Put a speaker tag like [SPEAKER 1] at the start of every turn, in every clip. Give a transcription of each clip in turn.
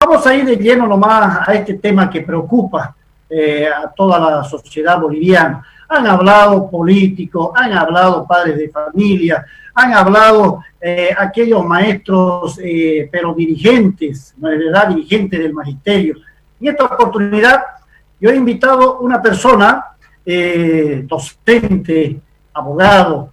[SPEAKER 1] Vamos a ir de lleno nomás a este tema que preocupa a toda la sociedad boliviana. Han hablado políticos, han hablado padres de familia, han hablado aquellos maestros, pero dirigentes, ¿no es verdad? Dirigentes del magisterio. En esta oportunidad yo he invitado a una persona, docente, abogado,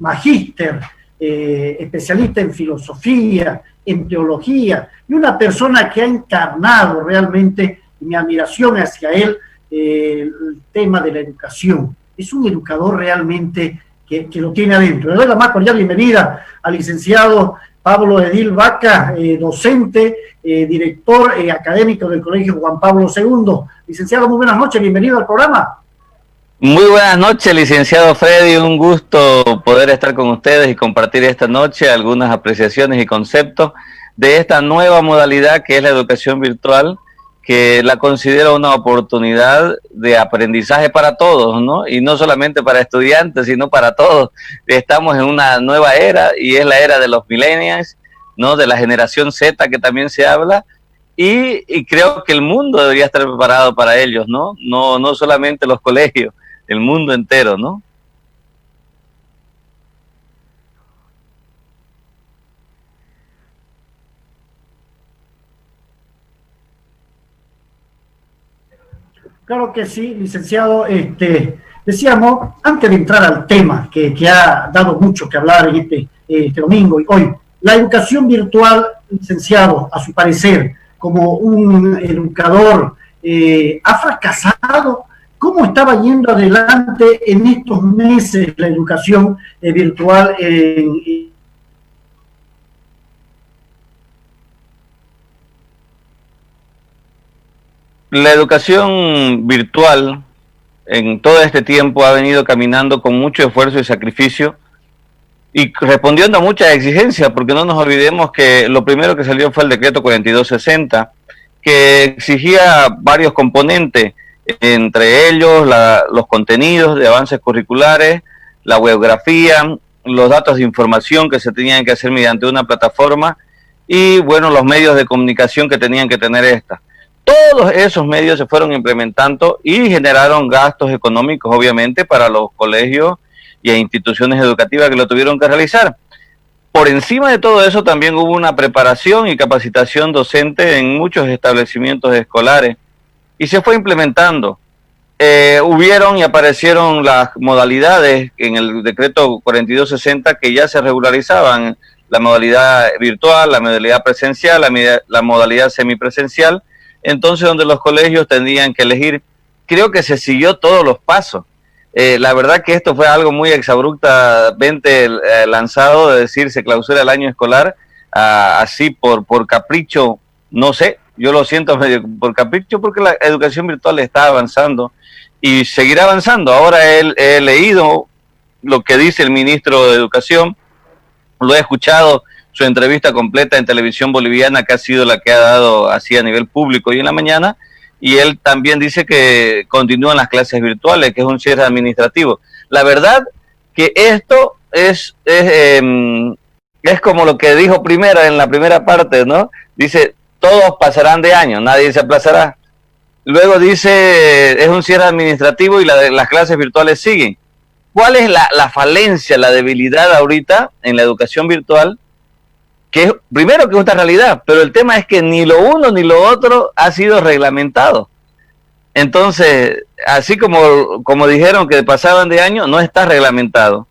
[SPEAKER 1] magíster, especialista en filosofía, en teología, y una persona que ha encarnado realmente mi admiración hacia él, el tema de la educación. Es un educador realmente que lo tiene adentro. Le doy la más cordial bienvenida al licenciado Pablo Edil Vaca, docente, director académico del Colegio Juan Pablo II. Licenciado, muy buenas noches, bienvenido al programa.
[SPEAKER 2] Muy buenas noches, licenciado Freddy, un gusto poder estar con ustedes y compartir esta noche algunas apreciaciones y conceptos de esta nueva modalidad que es la educación virtual, que la considero una oportunidad de aprendizaje para todos, ¿no? Y no solamente para estudiantes, sino para todos. Estamos en una nueva era y es la era de los millennials, ¿no? De la generación Z que también se habla. Y creo que el mundo debería estar preparado para ellos, ¿no? No solamente los colegios, el mundo entero, ¿no?
[SPEAKER 1] Claro que sí, licenciado. Decíamos, antes de entrar al tema que ha dado mucho que hablar en este domingo y hoy, la educación virtual, licenciado, a su parecer, como un educador, ha fracasado. ¿Cómo estaba yendo adelante en estos meses la educación virtual?
[SPEAKER 2] La educación virtual en todo este tiempo ha venido caminando con mucho esfuerzo y sacrificio y respondiendo a muchas exigencias, porque no nos olvidemos que lo primero que salió fue el decreto 4260, que exigía varios componentes, entre ellos los contenidos de avances curriculares, la webografía, los datos de información que se tenían que hacer mediante una plataforma y, bueno, los medios de comunicación que tenían que tener esta. Todos esos medios se fueron implementando y generaron gastos económicos, obviamente, para los colegios y instituciones educativas que lo tuvieron que realizar. Por encima de todo eso también hubo una preparación y capacitación docente en muchos establecimientos escolares y se fue implementando. Hubieron y aparecieron las modalidades en el decreto 4260 que ya se regularizaban, la modalidad virtual, la modalidad presencial, la modalidad semipresencial, entonces donde los colegios tendrían que elegir. Creo que se siguió todos los pasos. La verdad que esto fue algo muy exabruptamente lanzado, de decir se clausura el año escolar, así por capricho, no sé, yo lo siento medio por capricho porque la educación virtual está avanzando y seguirá avanzando. Ahora he leído lo que dice el ministro de Educación, lo he escuchado, su entrevista completa en Televisión Boliviana, que ha sido la que ha dado así a nivel público y en la mañana, y él también dice que continúan las clases virtuales, que es un cierre administrativo. La verdad que esto es como lo que dijo primero en la primera parte, ¿no? Dice, todos pasarán de año, nadie se aplazará. Luego dice, es un cierre administrativo y las clases virtuales siguen. ¿Cuál es la falencia, la debilidad ahorita en la educación virtual? Que es, primero, que es una realidad, pero el tema es que ni lo uno ni lo otro ha sido reglamentado. Entonces, así como dijeron que pasaban de año, no está reglamentado.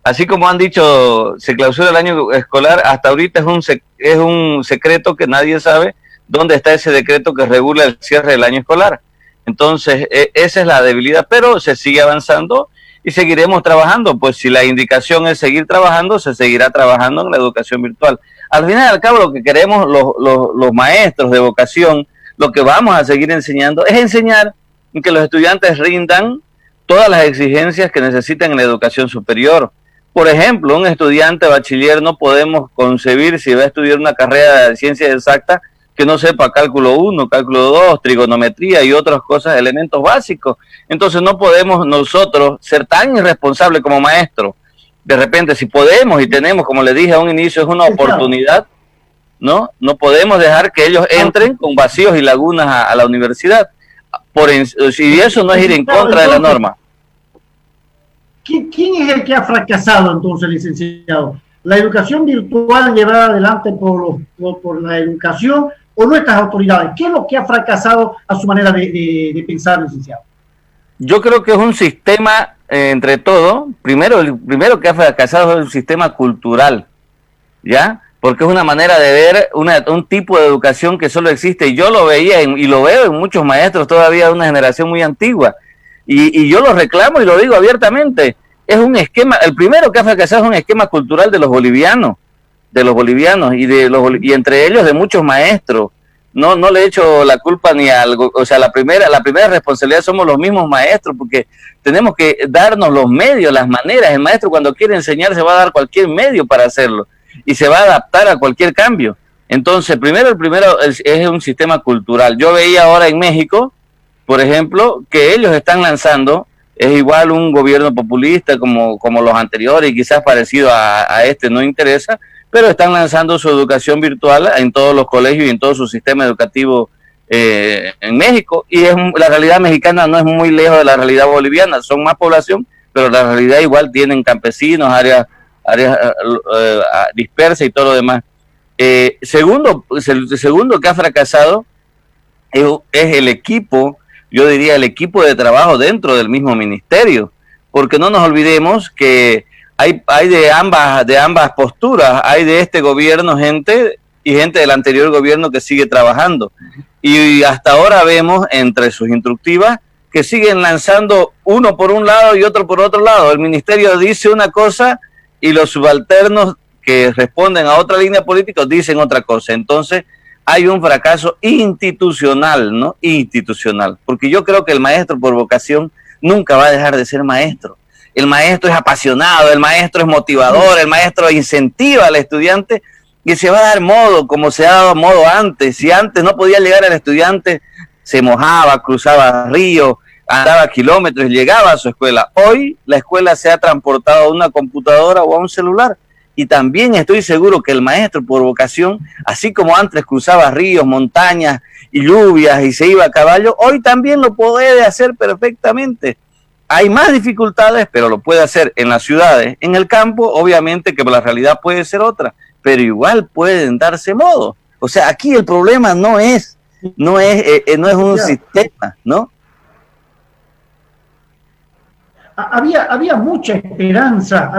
[SPEAKER 2] Así como han dicho, se clausura el año escolar, hasta ahorita es un secreto que nadie sabe dónde está ese decreto que regula el cierre del año escolar. Entonces, esa es la debilidad, pero se sigue avanzando y seguiremos trabajando. Pues si la indicación es seguir trabajando, se seguirá trabajando en la educación virtual. Al final y al cabo, lo que queremos los maestros de vocación, lo que vamos a seguir enseñando, es enseñar que los estudiantes rindan todas las exigencias que necesitan en la educación superior. Por ejemplo, un estudiante bachiller no podemos concebir, si va a estudiar una carrera de ciencias exactas, que no sepa cálculo 1, cálculo 2, trigonometría y otras cosas, elementos básicos. Entonces no podemos nosotros ser tan irresponsables como maestros. De repente, si podemos y tenemos, como le dije a un inicio, es una oportunidad ¿no? No podemos dejar que ellos entren con vacíos y lagunas a la universidad. Y eso no es ir en contra de la norma.
[SPEAKER 1] ¿Quién es el que ha fracasado entonces, licenciado? ¿La educación virtual llevada adelante por la educación o nuestras autoridades? ¿Qué es lo que ha fracasado a su manera de pensar, licenciado?
[SPEAKER 2] Yo creo que es un sistema, entre todo, el primero que ha fracasado es el sistema cultural, ¿ya? Porque es una manera de ver un tipo de educación que solo existe, y yo lo veía y lo veo en muchos maestros todavía de una generación muy antigua, y yo lo reclamo y lo digo abiertamente. Es un esquema, el primero que ha fracasado es un esquema cultural de los bolivianos y entre ellos de muchos maestros. No le echo la culpa ni a algo, o sea, la primera responsabilidad somos los mismos maestros, porque tenemos que darnos los medios, las maneras. El maestro cuando quiere enseñar se va a dar cualquier medio para hacerlo y se va a adaptar a cualquier cambio. Entonces, el primero es un sistema cultural. Yo veía ahora en México, por ejemplo, que ellos están lanzando, es igual un gobierno populista como los anteriores y quizás parecido a este, no interesa, pero están lanzando su educación virtual en todos los colegios y en todo su sistema educativo en México, y la realidad mexicana no es muy lejos de la realidad boliviana, son más población, pero la realidad igual tienen campesinos, áreas dispersas y todo lo demás. El segundo que ha fracasado es el equipo, yo diría el equipo de trabajo dentro del mismo ministerio, porque no nos olvidemos que hay de ambas posturas, hay de este gobierno gente y gente del anterior gobierno que sigue trabajando, y hasta ahora vemos entre sus instructivas que siguen lanzando uno por un lado y otro por otro lado. El ministerio dice una cosa y los subalternos que responden a otra línea política dicen otra cosa. Entonces hay un fracaso institucional, ¿no? Institucional, porque yo creo que el maestro por vocación nunca va a dejar de ser maestro. El maestro es apasionado, el maestro es motivador, el maestro incentiva al estudiante y se va a dar modo como se ha dado modo antes. Si antes no podía llegar al estudiante, se mojaba, cruzaba ríos, andaba kilómetros y llegaba a su escuela. Hoy la escuela se ha transportado a una computadora o a un celular. Y también estoy seguro que el maestro por vocación, así como antes cruzaba ríos, montañas y lluvias y se iba a caballo, hoy también lo puede hacer perfectamente. Hay más dificultades, pero lo puede hacer en las ciudades. En el campo, obviamente que la realidad puede ser otra, pero igual pueden darse modo. O sea, aquí el problema no es un sistema, ¿no?
[SPEAKER 1] Había mucha esperanza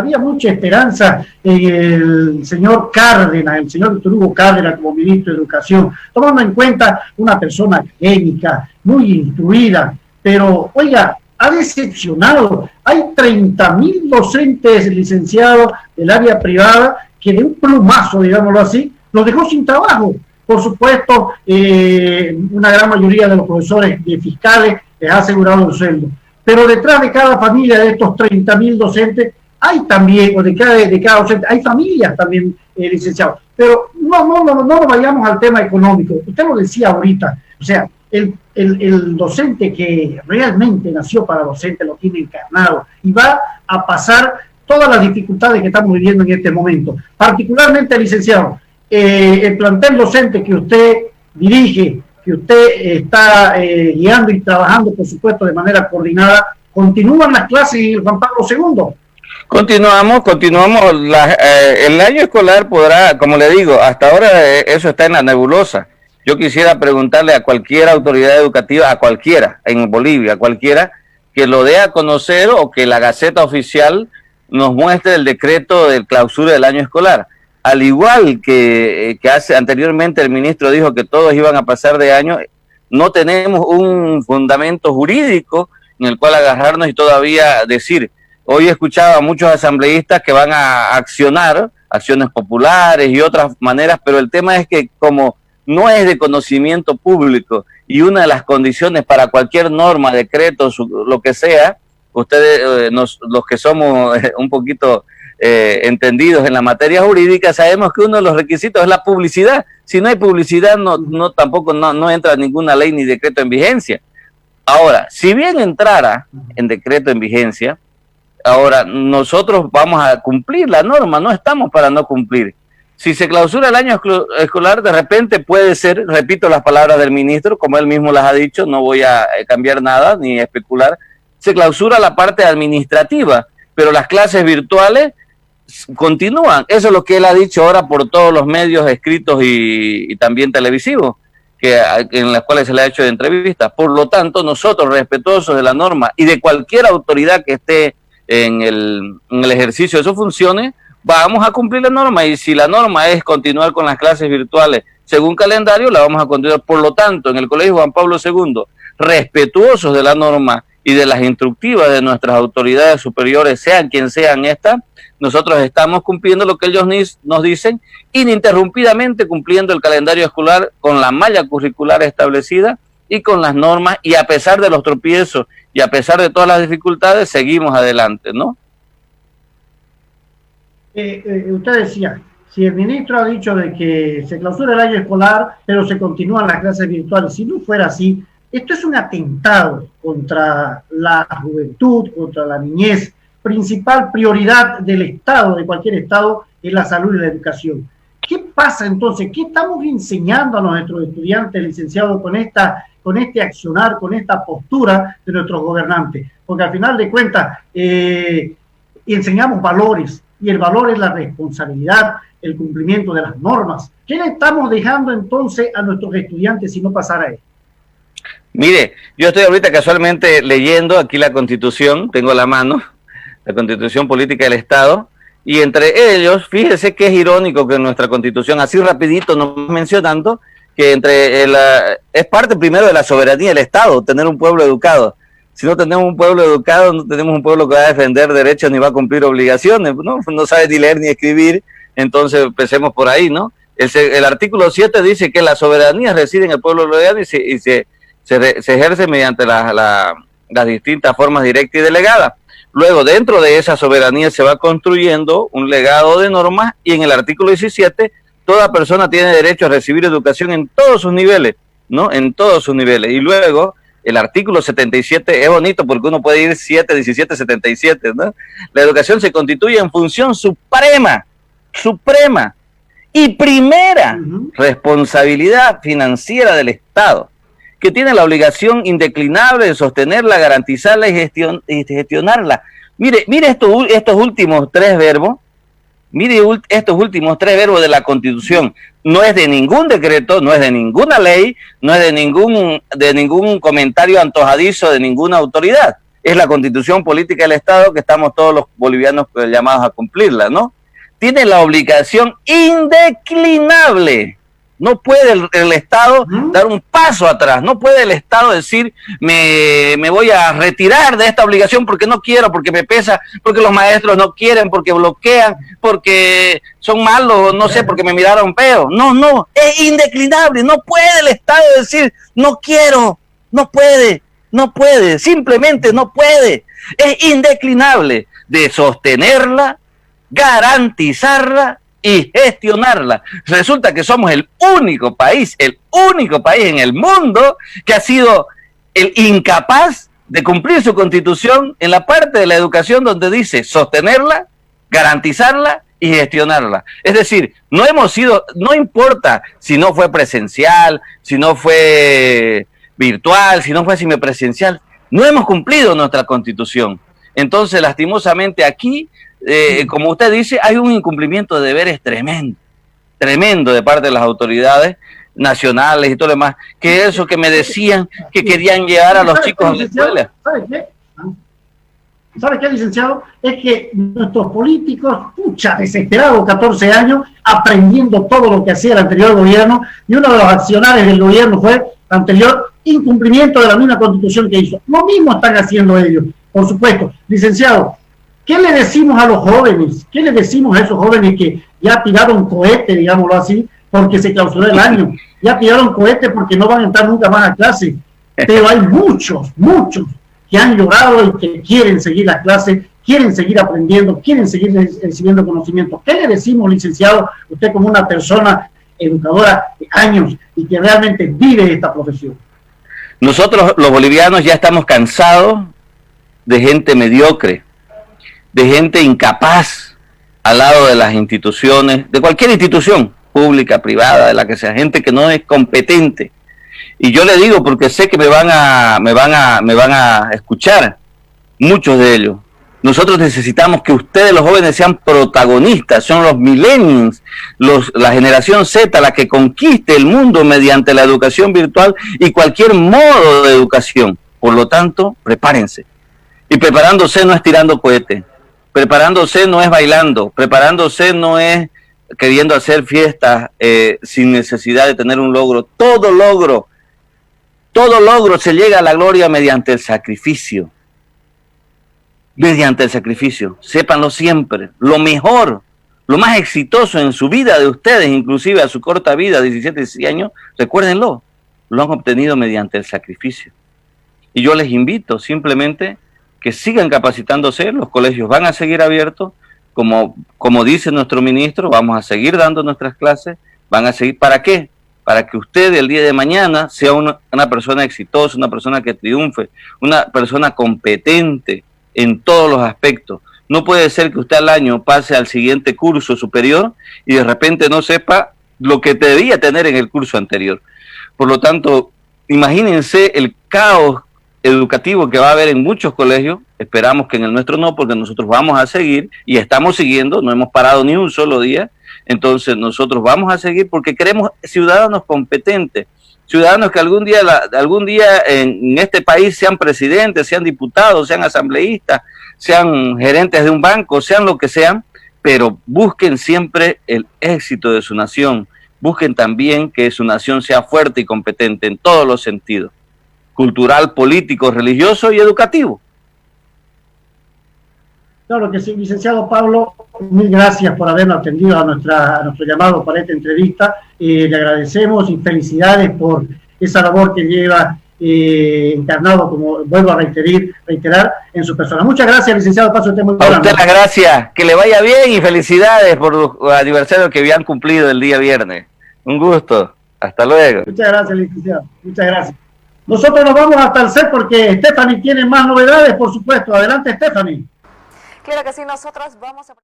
[SPEAKER 1] en el señor Cárdenas, el señor Víctor Hugo Cárdenas como ministro de Educación, tomando en cuenta una persona académica, muy instruida, pero, oiga, ha decepcionado. Hay 30.000 docentes licenciados del área privada que de un plumazo, digámoslo así, los dejó sin trabajo. Por supuesto, una gran mayoría de los profesores y fiscales les ha asegurado el sueldo. Pero detrás de cada familia de estos 30.000 docentes hay también, o de cada docente, hay familias también, licenciados. Pero no vayamos al tema económico. Usted lo decía ahorita, o sea, el docente que realmente nació para docente lo tiene encarnado y va a pasar todas las dificultades que estamos viviendo en este momento. Particularmente, licenciado, el plantel docente que usted dirige, que usted está guiando y trabajando, por supuesto, de manera coordinada, ¿continúan las clases en el Juan Pablo II?
[SPEAKER 2] Continuamos. El año escolar podrá, como le digo, hasta ahora eso está en la nebulosa. Yo quisiera preguntarle a cualquier autoridad educativa, a cualquiera en Bolivia, a cualquiera, que lo dé a conocer o que la Gaceta Oficial nos muestre el decreto de clausura del año escolar. Al igual que anteriormente el ministro dijo que todos iban a pasar de año, no tenemos un fundamento jurídico en el cual agarrarnos y todavía decir. Hoy he escuchado a muchos asambleístas que van a accionar, acciones populares y otras maneras, pero el tema es que como no es de conocimiento público y una de las condiciones para cualquier norma, decreto, lo que sea, ustedes, los que somos un poquito entendidos en la materia jurídica, sabemos que uno de los requisitos es la publicidad. Si no hay publicidad, tampoco entra ninguna ley ni decreto en vigencia. Ahora, si bien entrara en decreto en vigencia, ahora nosotros vamos a cumplir la norma, no estamos para no cumplir. Si se clausura el año escolar, de repente puede ser, repito las palabras del ministro, como él mismo las ha dicho, no voy a cambiar nada ni especular, se clausura la parte administrativa, pero las clases virtuales continúan. Eso es lo que él ha dicho ahora por todos los medios escritos y también televisivos, en las cuales se le ha hecho de entrevistas. Por lo tanto, nosotros, respetuosos de la norma y de cualquier autoridad que esté en el ejercicio de sus funciones, vamos a cumplir la norma, y si la norma es continuar con las clases virtuales según calendario, la vamos a continuar. Por lo tanto, en el Colegio Juan Pablo II, respetuosos de la norma y de las instructivas de nuestras autoridades superiores, sean quien sean estas, nosotros estamos cumpliendo lo que ellos nos dicen, ininterrumpidamente cumpliendo el calendario escolar con la malla curricular establecida y con las normas, y a pesar de los tropiezos y a pesar de todas las dificultades, seguimos adelante, ¿no?
[SPEAKER 1] Usted decía, si el ministro ha dicho de que se clausura el año escolar, pero se continúan las clases virtuales, si no fuera así, esto es un atentado contra la juventud, contra la niñez. Principal prioridad del Estado, de cualquier Estado, es la salud y la educación. ¿Qué pasa entonces? ¿Qué estamos enseñando a nuestros estudiantes, licenciados, con este accionar, con esta postura de nuestros gobernantes? Porque al final de cuentas enseñamos valores, y el valor es la responsabilidad, el cumplimiento de las normas. ¿Qué le estamos dejando entonces a nuestros estudiantes si no pasara esto?
[SPEAKER 2] Mire, yo estoy ahorita casualmente leyendo aquí la Constitución, tengo a la mano la Constitución Política del Estado, y entre ellos, fíjese que es irónico que nuestra Constitución, así rapidito nos mencionando, que es parte primero de la soberanía del Estado, tener un pueblo educado. Si no tenemos un pueblo educado, no tenemos un pueblo que va a defender derechos ni va a cumplir obligaciones, no sabe ni leer ni escribir, entonces empecemos por ahí, ¿no? El artículo 7 dice que la soberanía reside en el pueblo boliviano y se ejerce mediante las distintas formas directas y delegadas. Luego, dentro de esa soberanía se va construyendo un legado de normas, y en el artículo 17, toda persona tiene derecho a recibir educación en todos sus niveles, ¿no? En todos sus niveles. Y luego, el artículo 77 es bonito porque uno puede ir 7, 17, 77, ¿no? La educación se constituye en función suprema y primera responsabilidad financiera del Estado, que tiene la obligación indeclinable de sostenerla, garantizarla y gestionarla. Mire estos últimos tres verbos, de la Constitución. No es de ningún decreto, no es de ninguna ley, no es de ningún comentario antojadizo de ninguna autoridad. Es la Constitución Política del Estado, que estamos todos los bolivianos llamados a cumplirla, ¿no? Tiene la obligación indeclinable. No puede el Estado dar un paso atrás, no puede el Estado decir me voy a retirar de esta obligación porque no quiero, porque me pesa, porque los maestros no quieren, porque bloquean, porque son malos, no sé, porque me miraron feo. No, es indeclinable, no puede el Estado decir no quiero, no puede, simplemente no puede. Es indeclinable de sostenerla, garantizarla y gestionarla. Resulta que somos el único país en el mundo que ha sido el incapaz de cumplir su Constitución en la parte de la educación donde dice sostenerla, garantizarla y gestionarla. Es decir, no importa si no fue presencial, si no fue virtual, si no fue semipresencial, no hemos cumplido nuestra Constitución. Entonces, lastimosamente aquí, como usted dice, hay un incumplimiento de deberes tremendo de parte de las autoridades nacionales y todo lo demás, que eso que me decían que querían llevar a los chicos a la escuela.
[SPEAKER 1] ¿Sabe qué, licenciado? Es que nuestros políticos, desesperados, 14 años, aprendiendo todo lo que hacía el anterior gobierno, y uno de los accionarios del gobierno fue anterior incumplimiento de la misma Constitución que hizo. Lo mismo están haciendo ellos, por supuesto. Licenciado, ¿qué le decimos a los jóvenes? ¿Qué le decimos a esos jóvenes que ya tiraron cohete, digámoslo así, porque se clausuró el año? Ya tiraron cohete porque no van a entrar nunca más a clase. Pero hay muchos que han llorado y que quieren seguir las clases, quieren seguir aprendiendo, quieren seguir recibiendo conocimiento. ¿Qué le decimos, licenciado, usted como una persona educadora de años y que realmente vive esta profesión?
[SPEAKER 2] Nosotros, los bolivianos, ya estamos cansados de gente mediocre, de gente incapaz, al lado de las instituciones, de cualquier institución, pública, privada, de la que sea, gente que no es competente. Y yo le digo porque sé que me van a escuchar muchos de ellos. Nosotros necesitamos que ustedes, los jóvenes, sean protagonistas, son los millennials, la generación Z, la que conquiste el mundo mediante la educación virtual y cualquier modo de educación. Por lo tanto, prepárense. Y preparándose no es tirando cohetes, preparándose no es bailando, preparándose no es queriendo hacer fiestas sin necesidad de tener un logro. Todo logro se llega a la gloria mediante el sacrificio. Mediante el sacrificio, sépanlo siempre, lo mejor, lo más exitoso en su vida de ustedes, inclusive a su corta vida, 17, 16 años, recuérdenlo, lo han obtenido mediante el sacrificio. Y yo les invito simplemente que sigan capacitándose, los colegios van a seguir abiertos, como dice nuestro ministro, vamos a seguir dando nuestras clases, van a seguir, ¿para qué? Para que usted el día de mañana sea una persona exitosa, una persona que triunfe, una persona competente, en todos los aspectos. No puede ser que usted al año pase al siguiente curso superior y de repente no sepa lo que debía tener en el curso anterior. Por lo tanto, imagínense el caos educativo que va a haber en muchos colegios. Esperamos que en el nuestro no, porque nosotros vamos a seguir y estamos siguiendo, no hemos parado ni un solo día. Entonces nosotros vamos a seguir porque queremos ciudadanos competentes, ciudadanos que algún día en este país sean presidentes, sean diputados, sean asambleístas, sean gerentes de un banco, sean lo que sean, pero busquen siempre el éxito de su nación. Busquen también que su nación sea fuerte y competente en todos los sentidos, cultural, político, religioso y educativo.
[SPEAKER 1] Claro que sí, licenciado Pablo, mil gracias por habernos atendido a nuestro llamado para esta entrevista. Le agradecemos y felicidades por esa labor que lleva encarnado, como vuelvo a reiterar, en su persona. Muchas gracias, licenciado. Paso usted muy buenas.
[SPEAKER 2] A usted las gracias, que le vaya bien y felicidades por los aniversarios que habían cumplido el día viernes. Un gusto, hasta luego.
[SPEAKER 1] Muchas gracias, licenciado. Muchas gracias. Nosotros nos vamos hasta el set porque Stephanie tiene más novedades, por supuesto. Adelante, Stephanie.
[SPEAKER 3] Claro que sí, nosotros vamos a...